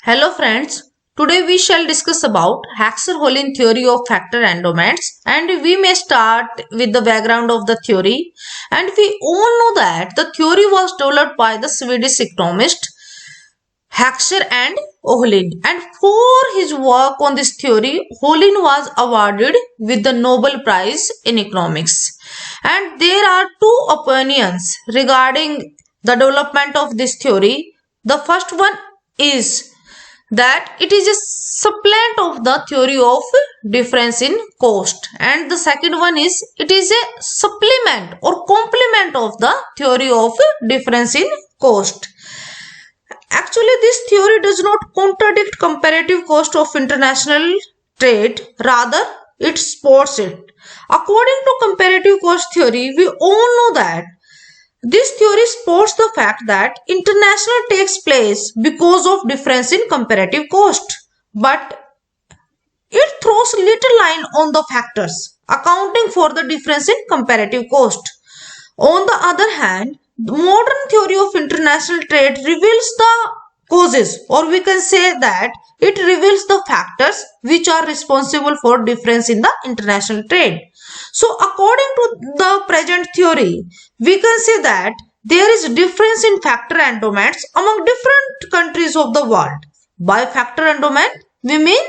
Hello friends, today we shall discuss about Haxer-Holin theory of factor and domains, and we may start with the background of the theory. And we all know that the theory was developed by the Swedish economist Haxer and Holin, and for his work on this theory, Holin was awarded with the Nobel Prize in Economics. And there are two opinions regarding the development of this theory. The first one is that it is a supplant of the theory of difference in cost, and the second one is it is a supplement or complement of the theory of difference in cost. Actually, this theory does not contradict comparative cost of international trade, rather it supports it. According to comparative cost theory, we all know that this theory supports the fact that international takes place because of difference in comparative cost, but it throws little light on the factors accounting for the difference in comparative cost. On the other hand, the modern theory of international trade reveals the causes, or we can say that it reveals the factors which are responsible for difference in the international trade. So according to the present theory, we can say that there is difference in factor and domains among different countries of the world. By factor and domain, we mean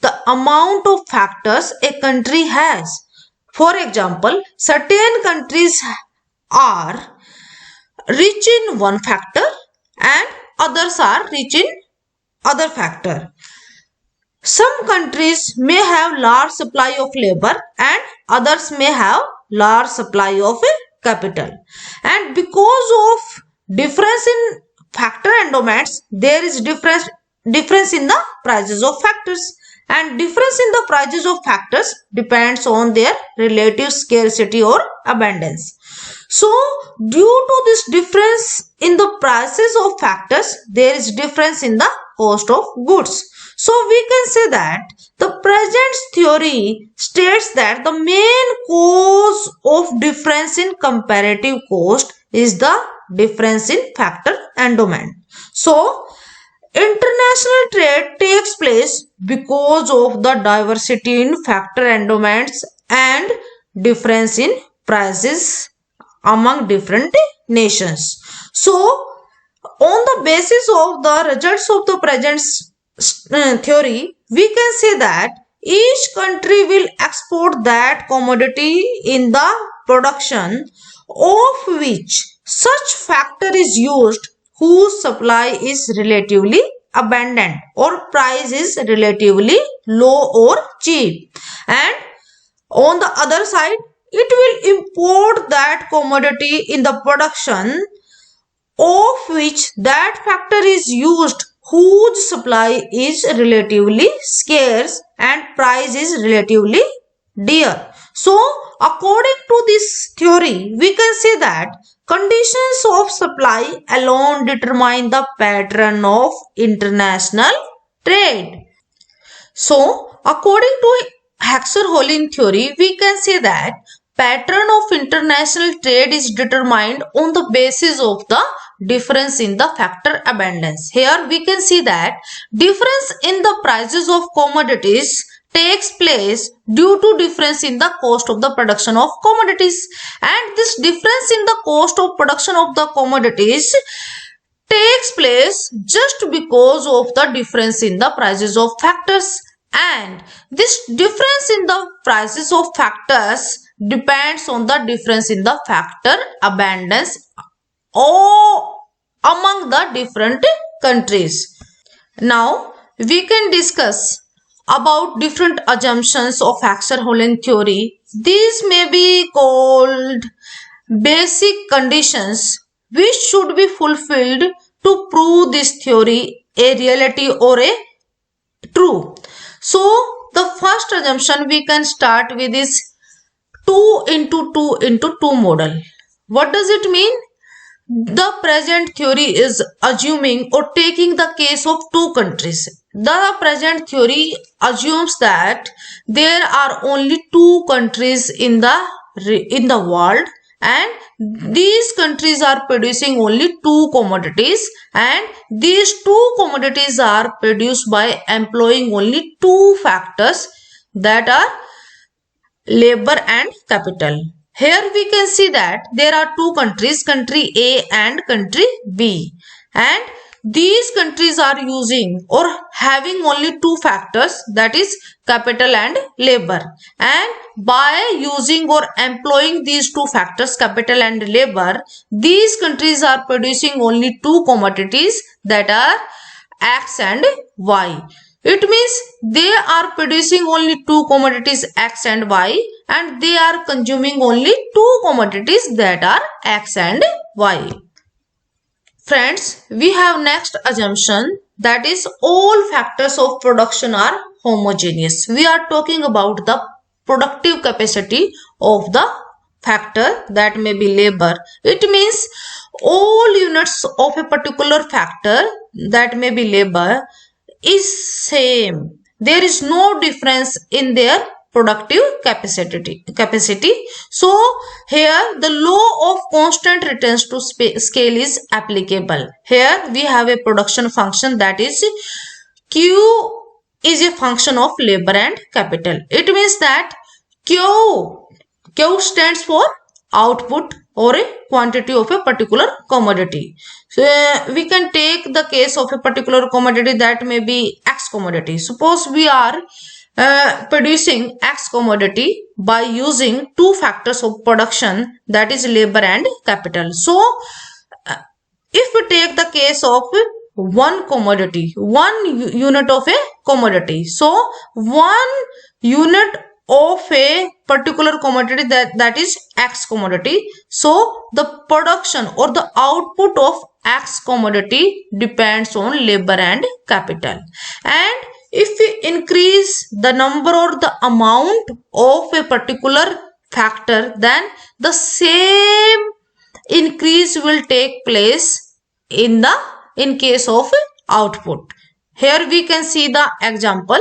the amount of factors a country has. For example, certain countries are rich in one factor and others are rich in other factor. Some countries may have large supply of labor and others may have large supply of capital. And because of difference in factor and domains, there is difference in the prices of factors. And difference in the prices of factors depends on their relative scarcity or abundance. So, due to this difference in the prices of factors, there is difference in the cost of goods. So, we can say that the present theory states that the main cause of difference in comparative cost is the difference in factor and domain. So, international trade takes place because of the diversity in factor and domains and difference in prices among different nations. So, on the basis of the results of the present theory, we can say that each country will export that commodity in the production of which such factor is used whose supply is relatively abundant or price is relatively low or cheap. And on the other side, it will import that commodity in the production of which that factor is used whose supply is relatively scarce and price is relatively dear. So, according to this theory, we can say that conditions of supply alone determine the pattern of international trade. So, according to Haxer-Holin theory, we can say that pattern of international trade is determined on the basis of the difference in the factor abundance. Here we can see that difference in the prices of commodities takes place due to difference in the cost of the production of commodities, and this difference in the cost of production of the commodities takes place just because of the difference in the prices of factors, and this difference in the prices of factors depends on the difference in the factor abundance or among the different countries. Now we can discuss about different assumptions of Haxer-Holin theory. These may be called basic conditions which should be fulfilled to prove this theory a reality or a true. So the first assumption we can start with is 2 into 2 into 2 model. What does it mean? The present theory is assuming or taking the case of two countries. The present theory assumes that there are only two countries in the world, and these countries are producing only two commodities, and these two commodities are produced by employing only two factors, that are labor and capital. Here we can see that there are two countries, country A and country B, and these countries are using or having only two factors, that is capital and labor, and by using or employing these two factors, capital and labor, these countries are producing only two commodities, that are X and Y. It means they are producing only two commodities X and Y, and they are consuming only two commodities, that are X and Y. Friends, we have next assumption, that is all factors of production are homogeneous. We are talking about the productive capacity of the factor, that may be labor. It means all units of a particular factor, that may be labor, is same. There is no difference in their productive capacity. So here the law of constant returns to scale is applicable. Here we have a production function, that is Q is a function of labor and capital. It means that Q stands for output or a quantity of a particular commodity. So we can take the case of a particular commodity, that may be X commodity. Suppose we are producing X commodity by using two factors of production, that is labor and capital. So if we take the case of one commodity, one unit of a commodity, so one unit of a particular commodity, that is X commodity. So the production or the output of X commodity depends on labor and capital. And if we increase the number or the amount of a particular factor, then the same increase will take place in case of output. Here we can see the example.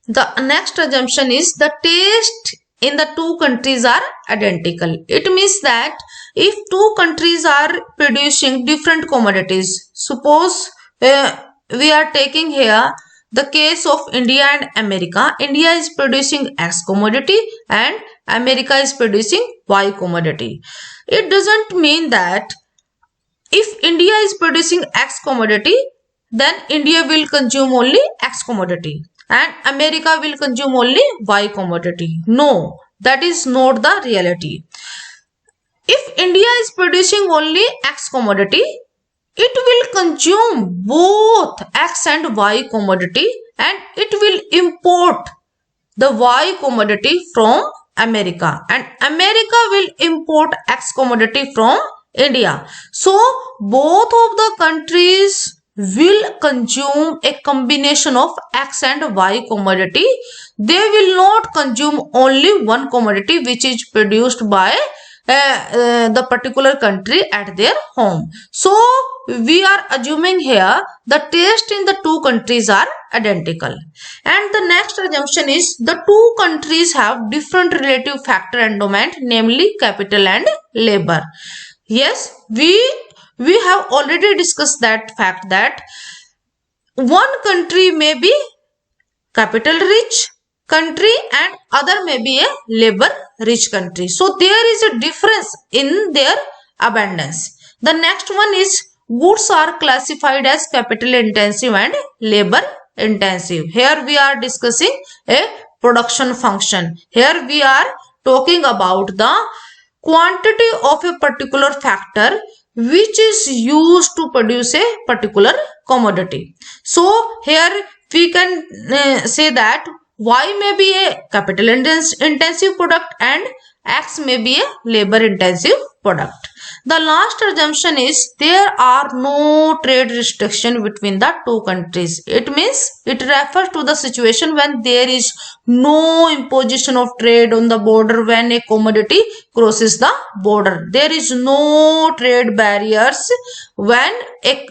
The next assumption is the taste in the two countries are identical. It means that if two countries are producing different commodities, suppose we are taking here the case of India and America. India is producing X commodity and America is producing Y commodity. It doesn't mean that if India is producing X commodity, then India will consume only X commodity and America will consume only Y commodity. No, that is not the reality. If India is producing only X commodity, it will consume both X and Y commodity and it will import the Y commodity from America and America will import X commodity from India. So both of the countries will consume a combination of X and Y commodity. They will not consume only one commodity which is produced by the particular country at their home. So we are assuming here the taste in the two countries are identical. And the next assumption is the two countries have different relative factor and domain, namely capital and labor. Yes, we have already discussed that fact that one country may be capital rich country and other may be a labor rich country. So there is a difference in their abundance. The next one is goods are classified as capital intensive and labor intensive. Here we are discussing a production function. Here we are talking about the quantity of a particular factor which is used to produce a particular commodity. So here we can say that Y may be a capital intensive product and X may be a labor intensive product. The last assumption is there are no trade restriction between the two countries. It means it refers to the situation when there is no imposition of trade on the border when a commodity crosses the border. There is no trade barriers when a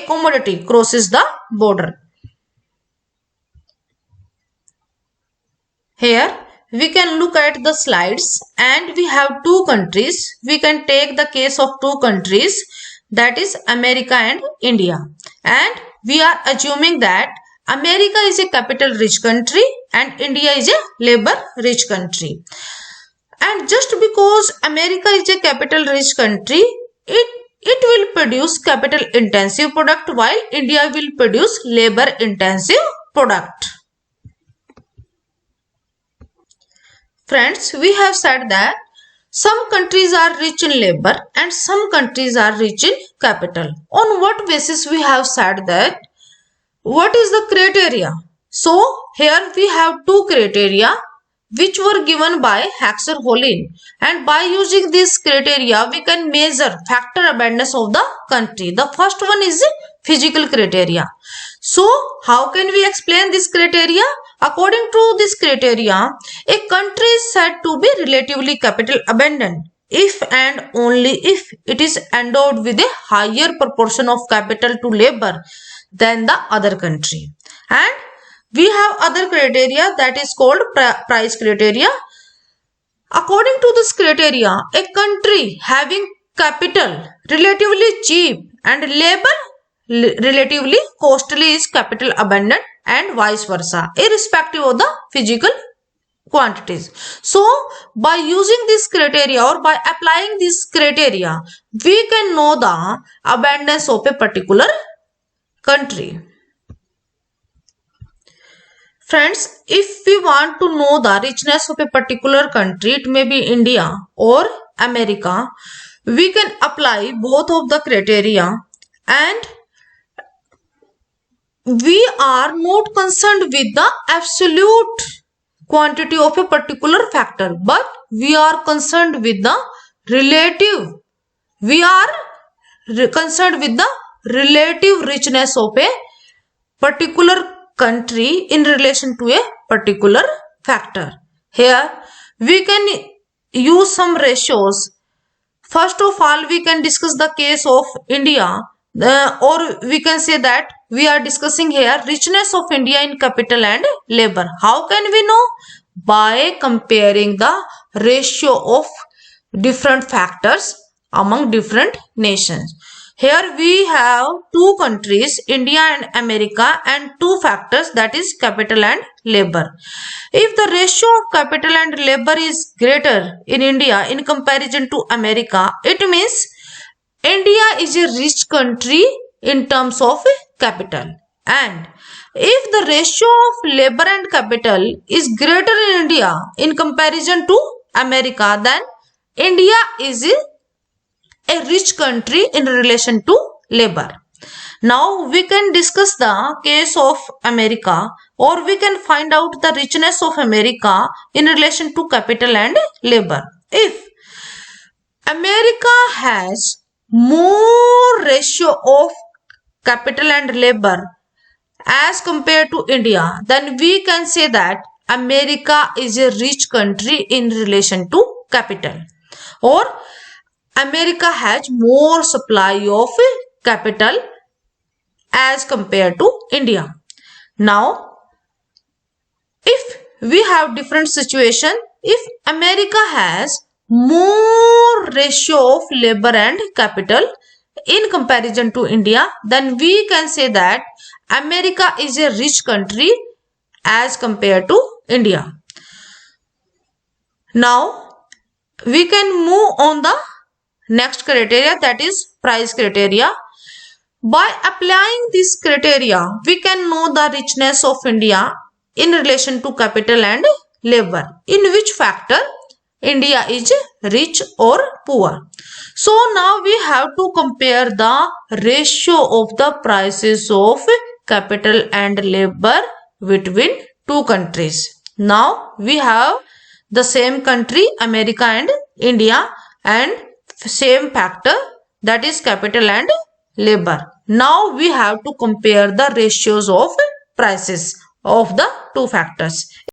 commodity crosses the border. Here we can look at the slides and we have two countries. We can take the case of two countries, that is America and India. And we are assuming that America is a capital rich country and India is a labor rich country. And just because America is a capital rich country, it will produce capital intensive product while India will produce labor intensive product. Friends, we have said that some countries are rich in labor and some countries are rich in capital. On what basis we have said that? What is the criteria? So here we have two criteria which were given by Haxer-Holin, and by using this criteria we can measure factor abundance of the country. The first one is physical criteria. So how can we explain this criteria? According to this criteria, a country is said to be relatively capital abundant if and only if it is endowed with a higher proportion of capital to labor than the other country. And we have other criteria that is called price criteria. According to this criteria, a country having capital relatively cheap and labor relatively costly is capital abundant, and vice versa, irrespective of the physical quantities. So by using this criteria or by applying this criteria, we can know the abundance of a particular country. Friends, if we want to know the richness of a particular country, it may be India or America, we can apply both of the criteria, and we are not concerned with the absolute quantity of a particular factor, but we are concerned with the relative. We are concerned with the relative richness of a particular country in relation to a particular factor. Here we can use some ratios. First of all, we can discuss the case of India, or we can say that we are discussing here richness of India in capital and labor. How can we know? By comparing the ratio of different factors among different nations. Here we have two countries, India and America, and two factors, that is capital and labor. If the ratio of capital and labor is greater in India in comparison to America, it means India is a rich country in terms of capital. And if the ratio of labor and capital is greater in India in comparison to America, then India is a rich country in relation to labor. Now we can discuss the case of America, or we can find out the richness of America in relation to capital and labor. If America has more ratio of capital and labor as compared to India, then we can say that America is a rich country in relation to capital, or America has more supply of capital as compared to India. Now, if we have different situation, if America has more ratio of labor and capital in comparison to India, then we can say that America is a rich country as compared to India. Now, we can move on the next criteria, that is price criteria. By applying this criteria, we can know the richness of India in relation to capital and labor. In which factor India is rich or poor. So now we have to compare the ratio of the prices of capital and labor between two countries. Now we have the same country, America and India, and same factor, that is capital and labor. Now we have to compare the ratios of prices of the two factors.